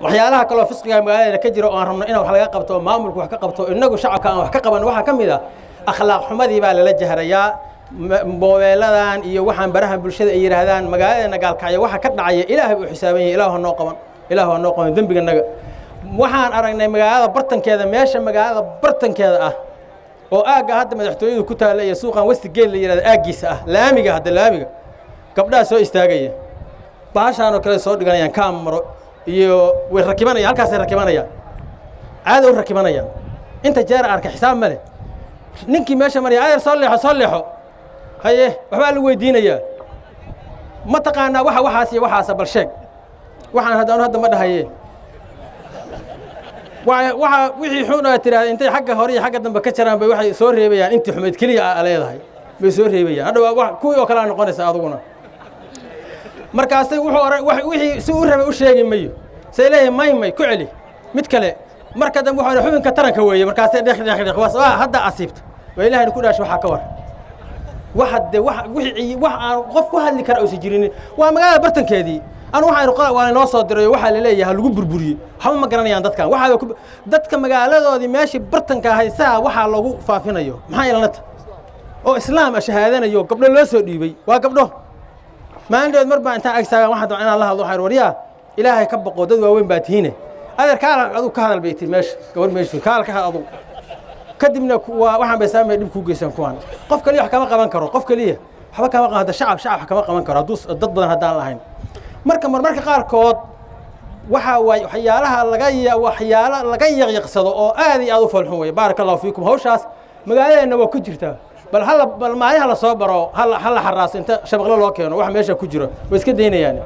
waxyaalaha kale oo fisqiga magaalada ka jira oo aan rabno in wax laga qabto maamulku wax ka qabto inagu shacabka aan wax ka qaban waxa kamid ah akhlaaq xumadii baa la jaharayaa moobeeladan iyo waxaan baraha bulshada ay yiraahdaan magaalada gaalkacyo waxa ka dhacaya ilaahay uu xisaabanayay ilaahu noo qaban dambiga naga waxaan aragnay magaalada bartankeeda meesha magaalada bartankeeda ah oo aaga hadda madaxtooyadu ku taala iyo suuqan Westgate la yiraahdo aagiisa ah laamiga gabdhaha soo istaagaya baashaan oo kale soo dhiganayaan kaamaro iyo way rakibanayaan halkaas ay rakibanayaan caado u rakibanayaan inta jeer arka xisaab male ninkii meesha mariya ayar soo leexo haye waxba la weydiinayaa ma taqaana waxaas bal sheeg waxaan hadda ma dhahaye wixii xun oo tiraahdo intay xagga hore iyo xagga dambe ka jiraan bay waxay soo reebayaan intii xumeed kaliya leedahay bay soo reebayaan hadda wax kuwii oo kale aan noqonaysa aduguna markaasay wixii si u rabay u sheegi mayo say leeyahay may ku celi mid kale marka dambe waxa xubinka taranka weeye markaasay dheeq waas hadda asiibta way ilaahay ku dhaashay waxa ka war wixii aan qof ku hadli kara oo si jirin waa magaalada bartankeedii أنا واحد رقاء وأنا ناصر دري واحد ليه هالجو بربري هم ما قرني عن دتكان واحد دتك مجالات هذه ماشي برتن كهاي ساعة واحد لجو فافينا يو ما هي لنت أو إسلام أشهادنا يو قبل لا سودي بي وقبله ما عنده مربع أنت أكثر واحد أنا الله حير وريا إلهي كب قدود وين باتهينه هذا كار أدو كهذا البيت ماشي قبل ماشي كار أدو كدمنا واحد بيسامي يدب كوجيسان كوان قف كليه حكما قبان كرو قف كليه حبا كما هذا شعب حكما قبان كرو دوس ضد بدن هذا الله marka qaarkood waxa way waxyaalaha laga yaqyaqsado oo aad iyo aad u falxun way barakallahu fiikum hawshaas magaaladeena waa ku jirtaa bal maayaha la soo baro hal xaraas inta shabaqlo loo keeno wax meesha ku jiro way iska deynayaan